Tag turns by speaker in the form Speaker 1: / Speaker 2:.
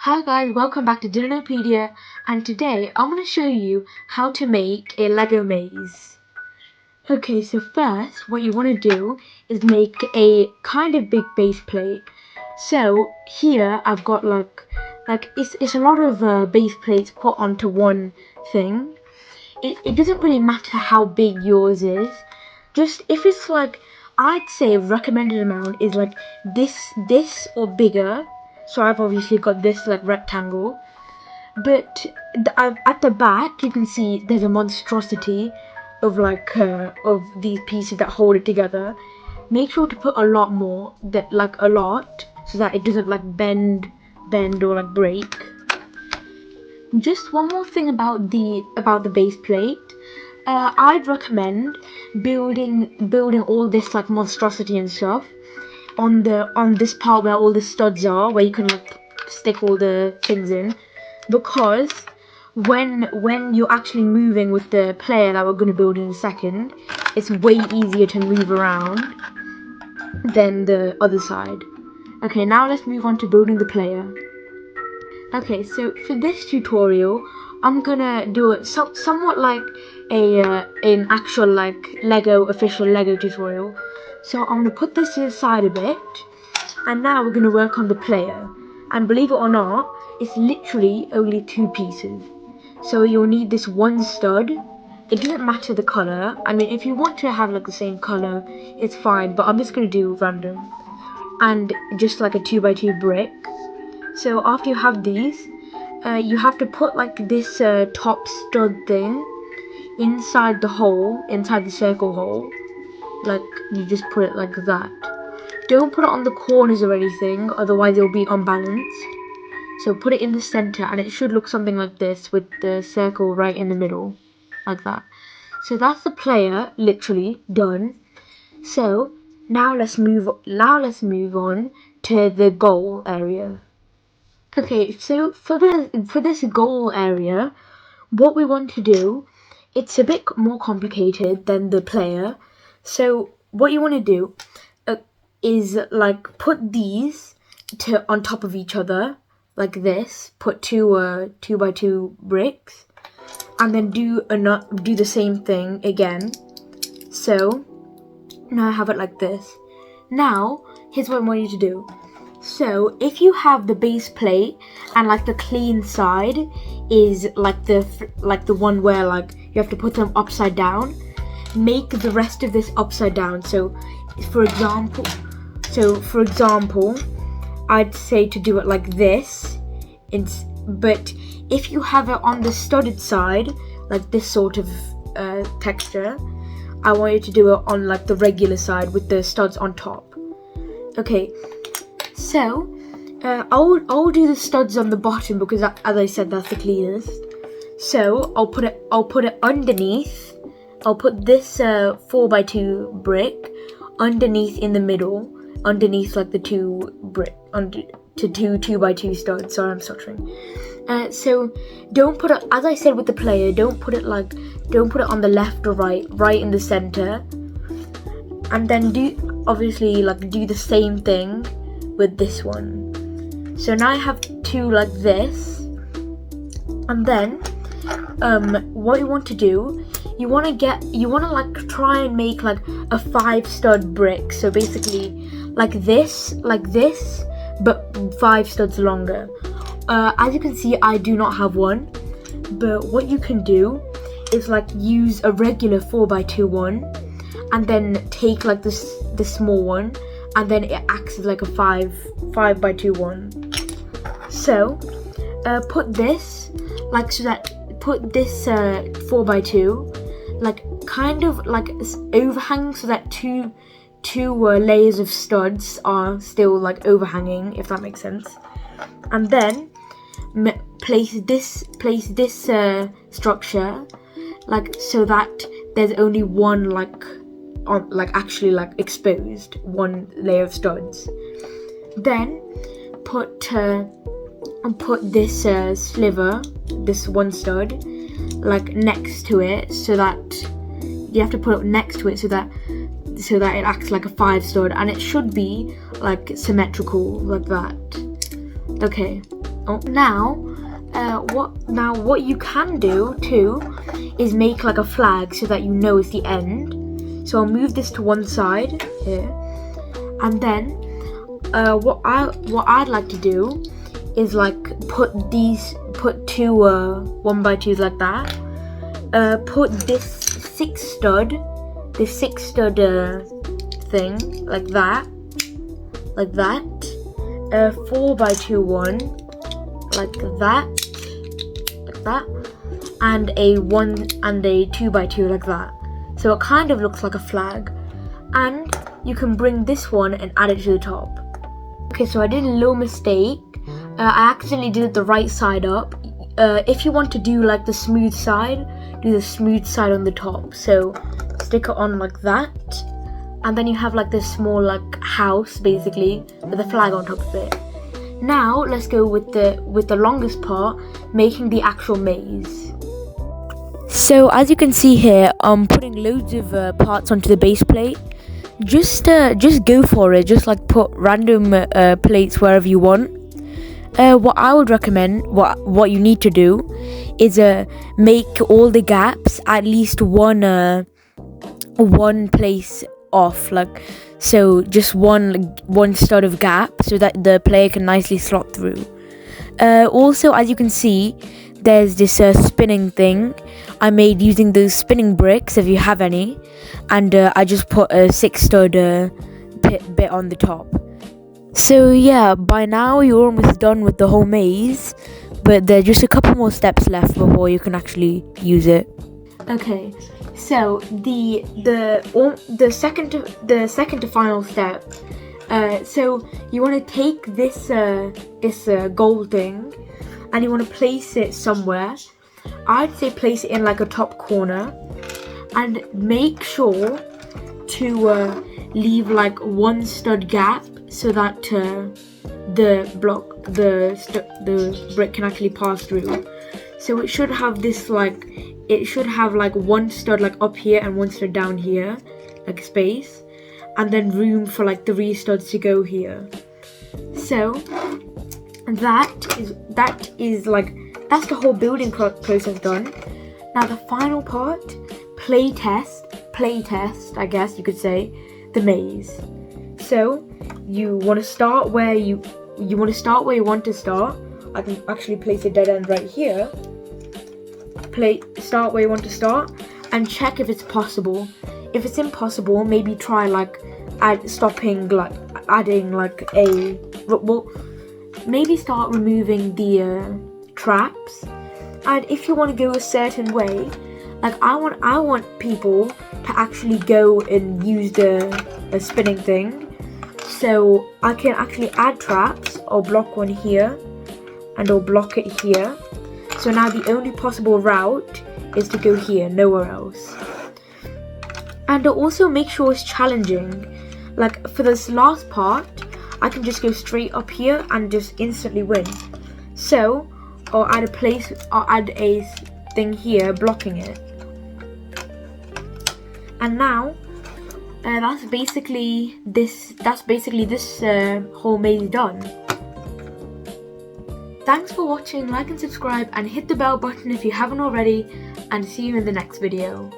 Speaker 1: Hi guys, welcome back to DylanOpedia, and today I'm going to show you how to make a Lego maze. Okay, so first what you want to do is make a kind of big base plate. So here I've got it's a lot of base plates put onto one thing. It doesn't really matter how big yours is. Just if it's I'd say recommended amount is like this or bigger. So I've obviously got this rectangle, but at the back you can see there's a monstrosity of of these pieces that hold it together. Make sure to put a lot more, a lot, so that it doesn't bend or break. Just one more thing about the base plate. I'd recommend building all this monstrosity and stuff on this part where all the studs are, where you can stick all the things in, because when you're actually moving with the player that we're going to build in a second, it's way easier to move around than the other side. Okay, now let's move on to building the player. Okay, so for this tutorial I'm gonna do it somewhat like an actual official Lego tutorial. So I'm gonna put this to the side a bit, and now we're gonna work on the player. And believe it or not, it's literally only 2 pieces. So you'll need this one stud. It doesn't matter the color. I mean, if you want to have the same color, it's fine, but I'm just gonna do random. And just a 2x2 brick. So after you have these, you have to put this top stud thing inside the hole, inside the circle hole. You just put it like that. Don't put it on the corners or anything, otherwise it'll be unbalanced. So put it in the center, and it should look something like this, with the circle right in the middle, like that. So that's the player, literally done. So now let's move on to the goal area. Okay, so for this goal area, what we want to do, it's a bit more complicated than the player. So what you want to do is put these on top of each other like this. Put two 2x2 bricks, and then do the same thing again. So now I have it like this. Now here's what I want you to do. So if you have the base plate and the clean side is the one where you have to put them upside down, make the rest of this upside down. So for example, I'd say to do it like this. But if you have it on the studded side, like this sort of texture, I want you to do it on the regular side with the studs on top. Okay. So, I'll do the studs on the bottom because, as I said, that's the cleanest. So I'll put it underneath. I'll put this 4x2 brick underneath in the middle, underneath the 2 2x2 studs. Sorry, I'm stuttering. So don't put it, as I said with the player, don't put it on the left or right in the center. And then do the same thing with this one. So now I have 2 like this, and then what you want to do, you want to try and make a 5 stud brick. So basically like this, but 5 studs longer. As you can see, I do not have one, but what you can do is use a regular 4x2 one, and then take the small one, and then it acts as a 5x2 one. So put this put this 4x2 kind of overhang, so that two layers of studs are still overhanging, if that makes sense. And then place this structure so that there's only one actually exposed, one layer of studs. Then put this sliver, this one stud, next to it, so that you have to put it next to it so that it acts like a 5 stud, and it should be symmetrical like that. Okay, what you can do too is make like a flag so that you know it's the end. So I'll move this to one side here, and then what I'd like to do is like put two 1x2s like that. Put this six stud thing like that. 4x2 one like that, and a 2x2 like that. So it kind of looks like a flag, and you can bring this one and add it to the top. Okay, so I did a little mistake. I accidentally did it the right side up. If you want to do like the smooth side, do the smooth side on the top. So stick it on like that, and then you have like this small like house basically with a flag on top of it. Now let's go with the longest part, making the actual maze. So as you can see here, I'm putting loads of parts onto the base plate. Just go for it. Just like put random plates wherever you want. What I would recommend, what you need to do, is make all the gaps at least one place off, like so just one stud of gap, so that the player can nicely slot through. Also, as you can see, there's this spinning thing I made using those spinning bricks, if you have any, and I just put a 6 stud bit on the top. So yeah, by now you're almost done with the whole maze, but there's just a couple more steps left before you can actually use it. Okay, so the second to final step. So you want to take this gold thing, and you want to place it somewhere. I'd say place it in like a top corner, and make sure to leave like one stud gap so that the brick can actually pass through. So it should have this like, it should have like one stud like up here and one stud down here, like space, and then room for like 3 studs to go here. So that is like, that's the whole building process done. Now the final part, play test, I guess you could say, the maze. So you want to start where you want to start. I can actually place a dead end right here. Start where you want to start, and check if it's possible. If it's impossible, maybe try like maybe start removing the traps. And if you want to go a certain way, like I want people to actually go and use the spinning thing. So I can actually add traps. I'll block one here, and I'll block it here. So now the only possible route is to go here, nowhere else. And I'll also make sure it's challenging. Like for this last part, I can just go straight up here and just instantly win. So I'll add a thing here blocking it. And now that's basically this whole maze done. Thanks for watching, like and subscribe, and hit the bell button if you haven't already, and see you in the next video.